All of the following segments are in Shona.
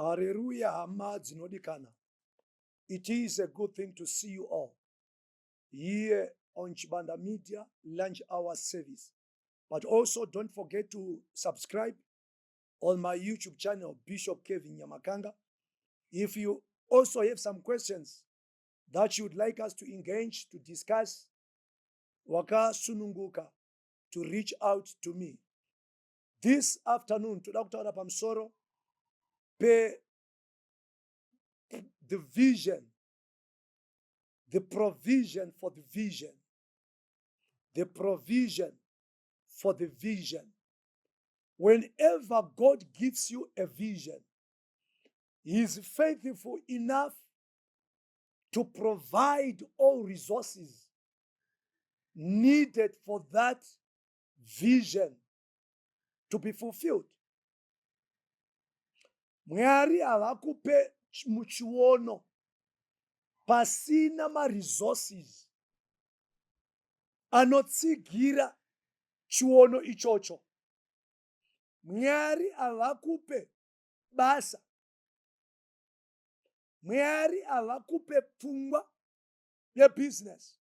Hallelujah, hama dzinodikana. It is a good thing to see you all here on Chibanda Media Lunch Hour Service. But also don't forget to subscribe on my YouTube channel, Bishop Kevin Nyamakanga. If you also have some questions that you would like us to engage, to discuss, waka sununguka, to reach out to me. This afternoon, to Dr. Pamsoro, pay the vision, the provision for the vision, the provision for the vision. Whenever God gives you a vision, He is faithful enough to provide all resources needed for that vision to be fulfilled. Mwari havakupe muchiono pasina ma-resources anotsigira chiono ichocho. Mwari havakupe basa. Mwari havakupe pfungwa yebusiness.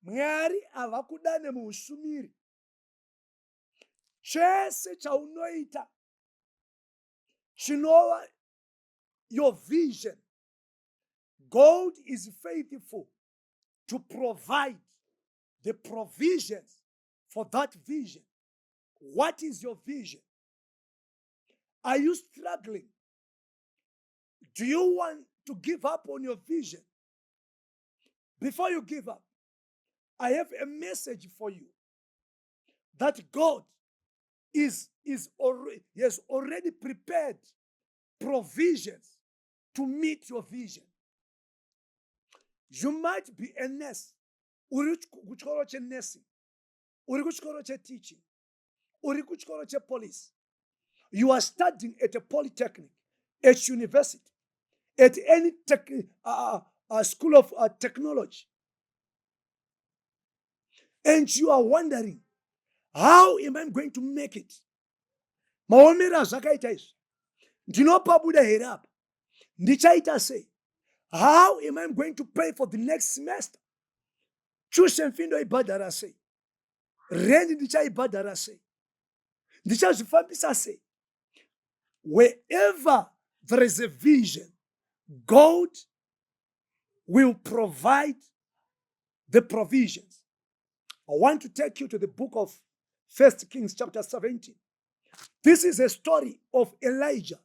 Mwari havakudane muushumiri. Chese chaunoita chinova your vision. God is faithful to provide the provisions for that vision. What is your vision? Are you struggling? Do you want to give up on your vision? Before you give up, I have a message for you that God has already prepared provisions to meet your vision. You might be a nurse. Uri kuchikoro che nursing. Uri kuchikoro che teaching. Uri kuchikoro che police. You are studying at a polytechnic, at university, at any school of technology. And you are wondering, how am I going to make it? Maomera zvakaita izvi. Ndinopabuda here apa. Ndichaita sei? How am I going to pay for the next semester? Tuition fee ndoibhadhara sei? Rent ndichaibhadhara sei? Ndichazvifambisa sei? Wherever there is a vision, God will provide the provisions. I want to take you to the book of 1 Kings chapter 17. This is a story of Elijah,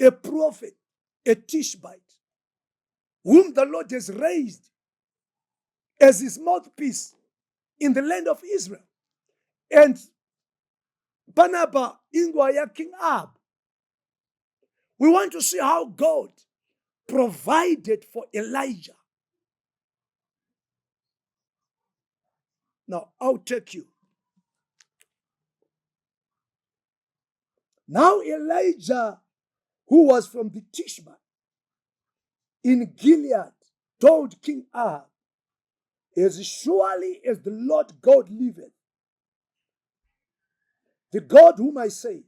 a prophet, a Tishbite, whom the Lord has raised as his mouthpiece in the land of Israel. And Banaba Ingwaya King Ahab. We want to see how God provided for Elijah. Now, I'll take you. Now, Elijah, who was from the Tishbite in Gilead, told King Ahab, as surely as the Lord God liveth, the God whom I save,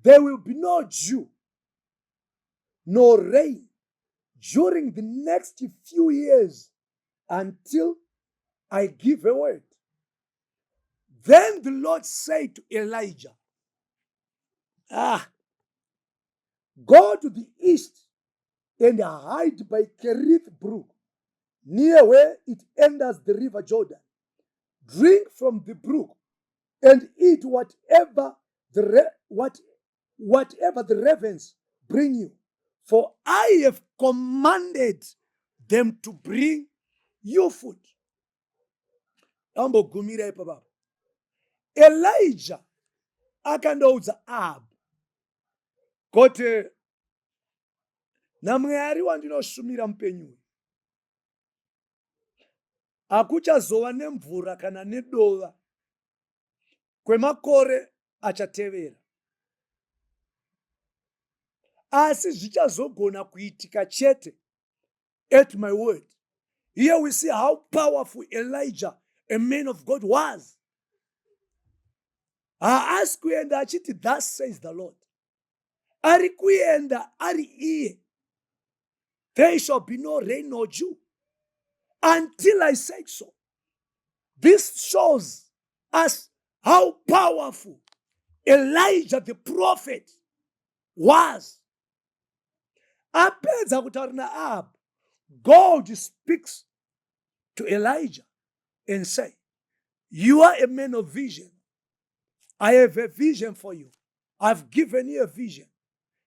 there will be no dew, nor rain during the next few years until I give a word. Then the Lord said to Elijah, go to the east and hide by Kerith Brook, near where it enters the river Jordan. Drink from the brook and eat whatever the ravens bring you. For I have commanded them to bring you food. Elijah akandoudza Ahab kuti naMwari wandinoshumira mupenyu hakuchazova nemvura kana nedova kwemakore achatevera, asi zvichazogona kuitika chete at my word. Here we see how powerful Elijah, a man of God, was. Haasi kuenda achiti thus says the Lord. ari kuenda ari iye, there shall be no rain nor dew until I said so. This shows us how powerful Elijah the prophet was. Apedza kutaura naAhabu, God speaks to Elijah and say, you are a man of vision. I have a vision for you. I've given you a vision.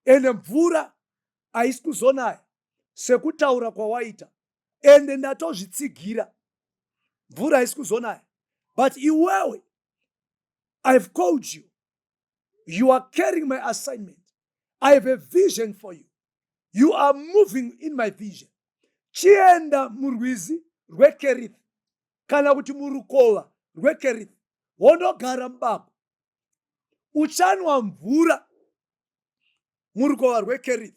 Ende mvura haisi kuzonaya sekutaura kwawaita, ende ndatozvitsigira, mvura haisi kuzonaya. But iwewe, I've called you. You are carrying my assignment. I have a vision for you. You are moving in my vision. Chienda murwizi rweKerith kana kuti murukova rweKerith, wondogara mubako, uchanwa mvura murukova rweKerith,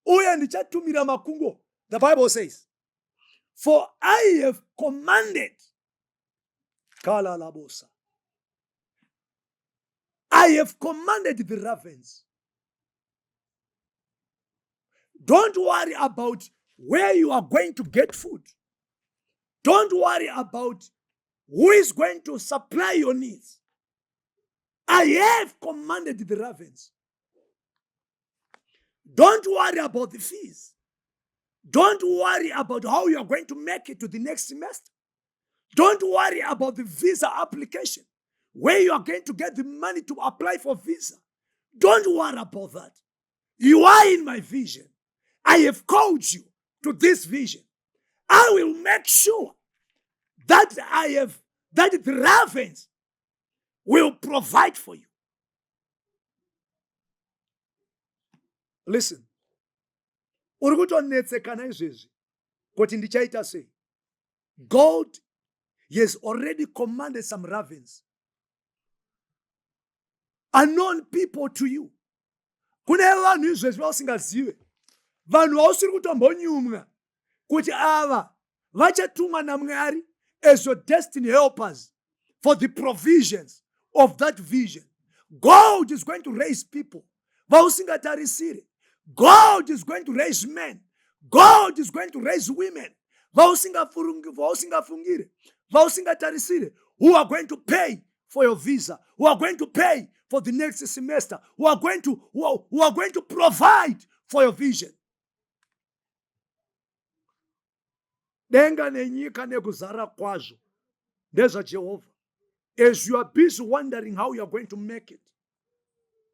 uye ndichatumira makungo. The Bible says, for I have commanded, kala labosa, I have commanded the ravens. Don't worry about where you are going to get food. Don't worry about who is going to supply your needs. I have commanded the ravens. Don't worry about the fees. Don't worry about how you are going to make it to the next semester. Don't worry about the visa application, where you are going to get the money to apply for visa. Don't worry about that. You are in my vision. I have called you to this vision. I will make sure that that the ravens will provide for you. Listen. Uri kutonetsekana izvezvi kuti ndichaita sei? God has already commanded some ravens, unknown people to you. Kune vanhu izvezvi vausingazive, vanhu vausiri kutombonyumwa kuti ava vachatumwa naMwari as your destiny helpers for the provisions of that vision. God is going to raise people vausingatarisire. God is going to raise men. God is going to raise women vausingafungire, vausingatarisire, who are going to pay for your visa, who are going to pay for the next semester, who are going to provide for your vision. Denga nenyika nekuzara kwazvo ndezvaJehovha. As you are busy wondering how you are going to make it,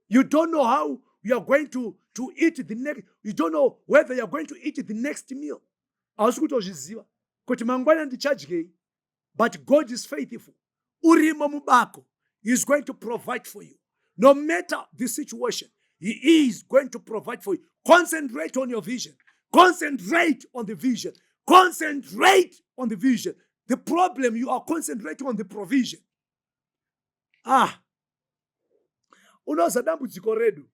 you don't know how you are going to eat the next, you don't know whether you are going to eat the next meal. Hausi kutozviziva kuti mangwana ndichadyei, but God is faithful. Urimo mubako, He is going to provide for you. No matter the situation, He is going to provide for you. Concentrate on your vision. Concentrate on the vision. Concentrate on the vision. The problem, you are concentrating on the provision. Unoza dambudziko redu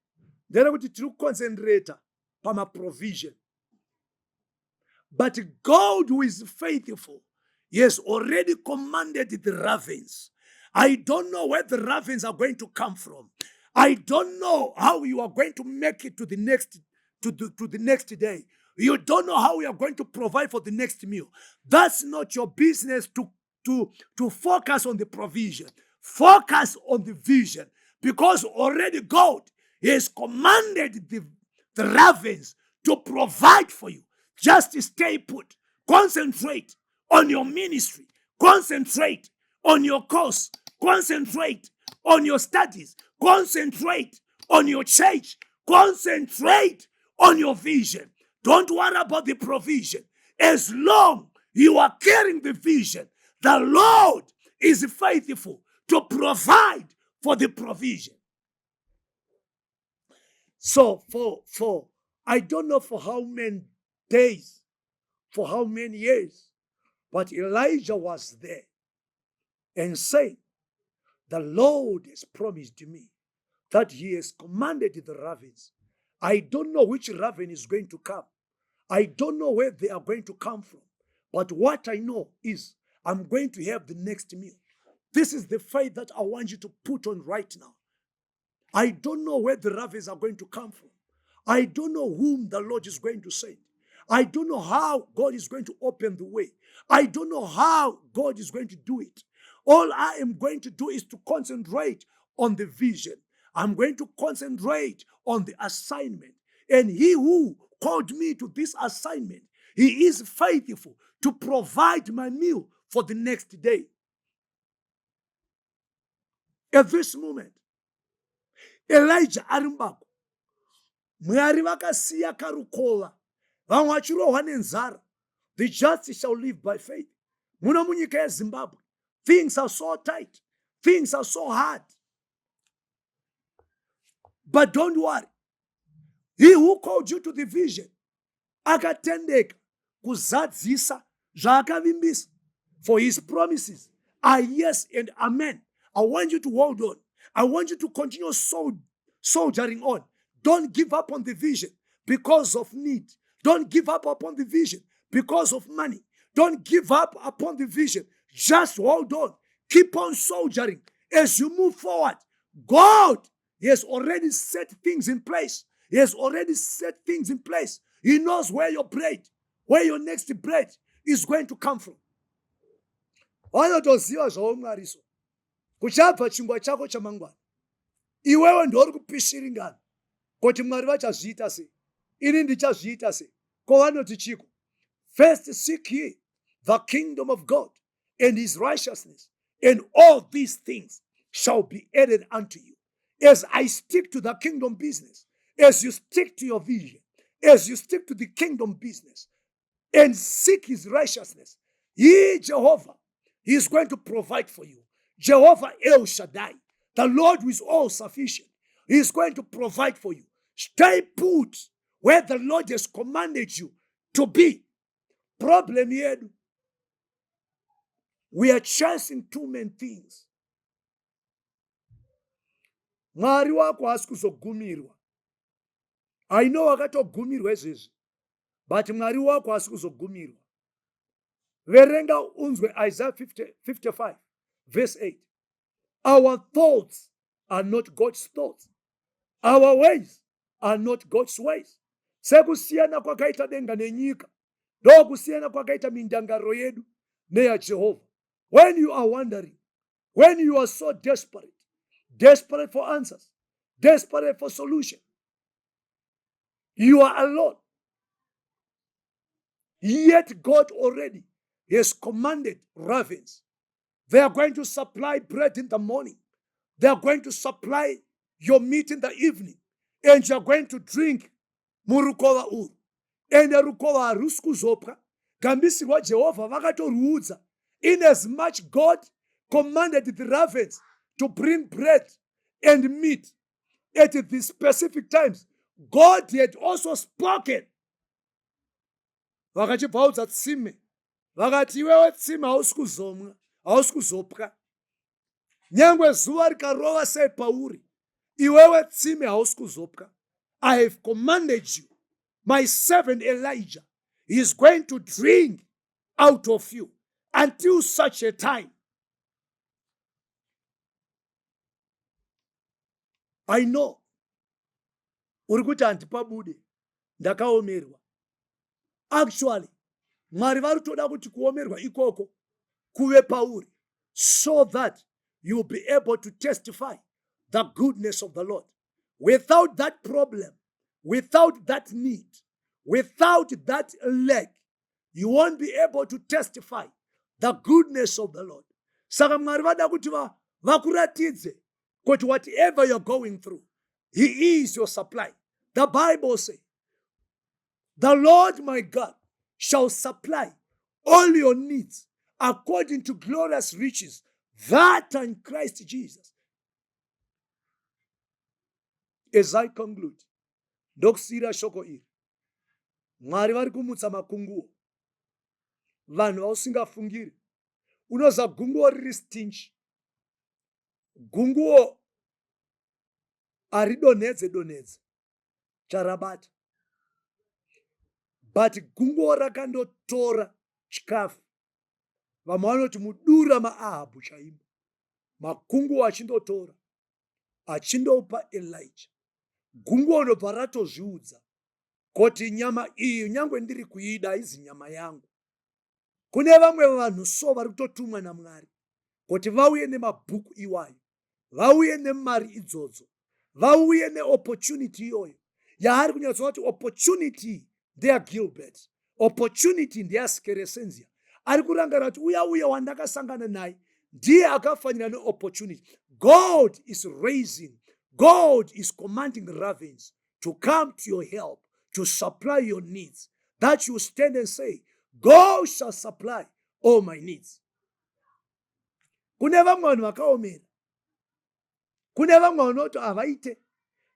nderekuti tiri kuconcentrata pamaprovision. But God, who is faithful, He has already commanded the ravens. I don't know where the ravens are going to come from. I don't know how you are going to make it to the next day. You don't know how you are going to provide for the next meal. That's not your business to focus on the provision. Focus on the vision, because already God has commanded the ravens to provide for you. Just stay put. Concentrate on your ministry. Concentrate on your course. Concentrate on your studies. Concentrate on your church. Concentrate on your vision. Don't worry about the provision. As long you are carrying the vision, the Lord is faithful to provide for the provision. So for I don't know for how many days, for how many years, but Elijah was there and said, the Lord has promised me that He has commanded the ravens. I don't know which raven is going to come. I don't know where they are going to come from. But what I know is I'm going to have the next meal. This is the faith that I want you to put on right now. I don't know where the ravens are going to come from. I don't know whom the Lord is going to send. I don't know how God is going to open the way. I don't know how God is going to do it. All I am going to do is to concentrate on the vision. I'm going to concentrate on the assignment. And he who called me to this assignment, he is faithful to provide my meal for the next day. At this moment, Elijah arimbako Mwari vakasiya karukova vamwe vachirohwa nenzara. The just shall live by faith. Muno munyika yeZimbabwe, things are so tight, things are so hard. But don't worry, he who called you to the vision akatendeka kuzadzisa zvaakavimbisa, for his promises are yes and amen. I want you to hold on. I want you to continue soldiering on. Don't give up on the vision because of need. Don't give up upon the vision because of money. Don't give up upon the vision. Just hold on. Keep on soldiering. As you move forward, God has already set things in place. He has already set things in place. He knows where your next bread is going to come from. Vanotoziva zvaumwariso kuchabva chingwa chako chamangwana. Iwewe ndori kupishiringana kuti Mwari vachazviita sei, ini ndichazviita sei. Ko vanoti chiko, first seek ye the kingdom of God and his righteousness, and all these things shall be added unto you. As I stick to the kingdom business, as you stick to your vision, as you stick to the kingdom business and seek his righteousness, he, Jehovah, he is going to provide for you. Jehovah El Shaddai, the Lord who is all sufficient, he is going to provide for you. Stay put where the Lord has commanded you to be. Problem yedu, we are chasing too many things. Mwari wako hasi kuzogumirwa. I know wakatogumirwa izvezvi, but Mwari wako hasi kuzogumirwa. Verenga unzwe Isaiah 55 verse 8. Our thoughts are not God's thoughts. Our ways are not God's ways. Sekusiyana kwakaita denga nenyika, ndokusiyana kwakaita mindangaro yedu neya Jehovah. When you are wondering, when you are so desperate for answers, desperate for solution, you are alone. Yet God already has commanded ravens. They are going to supply bread in the morning. They are going to supply your meat in the evening. And you are going to drink murukova uru. And rukova harusi kuzopwa. Gambisirwa Jehovah vakatoruudza. In as much God commanded the ravens to bring bread and meat at the specific times, God had also spoken. Vakachibvaudza tsime. Vakati iwewe tsime hausi kuzopwa. Nyangwe zuva rikarova sei pauri, iwewe tsime hausi kuzopwa. I have commanded you. My servant Elijah is going to drink out of you until such a time. I know. Uri kuti handipabude, ndakaomerwa. Actually, Mwari vari kutoda kuti kuomerwa ikoko kuve pauri, so that you will be able to testify the goodness of the Lord. Without that problem, without that need, without that lack, you won't be able to testify the goodness of the Lord. Saka Mwari vada kuti vakuratidze kuti whatever you're going through, he is your supply. The Bible says, the Lord my God shall supply all your needs according to glorious riches, that in Christ Jesus. As I conclude, ndokusira shoko iri, Mwari vari kumutsa makunguo, vanhu vausingafungiri. Unoza gunguo riri stinchi, gunguo haridonhedze charabata, but gunguo rakandotora chikafu. Vamwe vanoti mudura maAhabhu chaimo, makunguo achindotora achindopa Elijah. Gungwa ndobva ratozviudza kuti nyama iyi nyangwe ndiri kuida haizi nyama yangu. Kune vamwe vanhu so vari kutotumwa naMwari kuti vauye nemabhuku iwayo, vauye nemari idzodzo, vauye neopportunity iyoyo yaari kunyatsova kuti opportunity ndeyaGilbert, opportunity ndeyaskeresenzia. Ari kurangarira kuti uya wandakasangana naye ndiye akafanira neopportunity. God is raising, God is commanding ravens to come to your help, to supply your needs, that you stand and say, God shall supply all my needs. Kune vamwe vanhu vakaomera, kune vamwe vanoti havaite,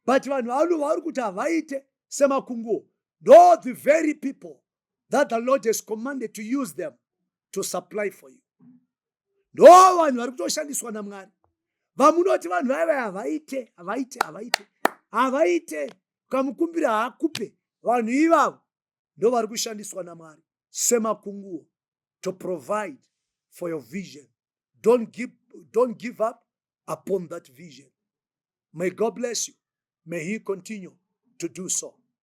but vanhu vari kuti havaite semakunguo, though the very people that the Lord has commanded to use them to supply for you. Ndo vanhu vari kutoshandiswa naMwari. Vamunoti vanhu vaya havaite, ukamukumbira haakupe. Vanhu ivavo ndo vari kushandiswa naMwari semakunguo to provide for your vision. Don't give up upon that vision. May God bless you. May He continue to do so.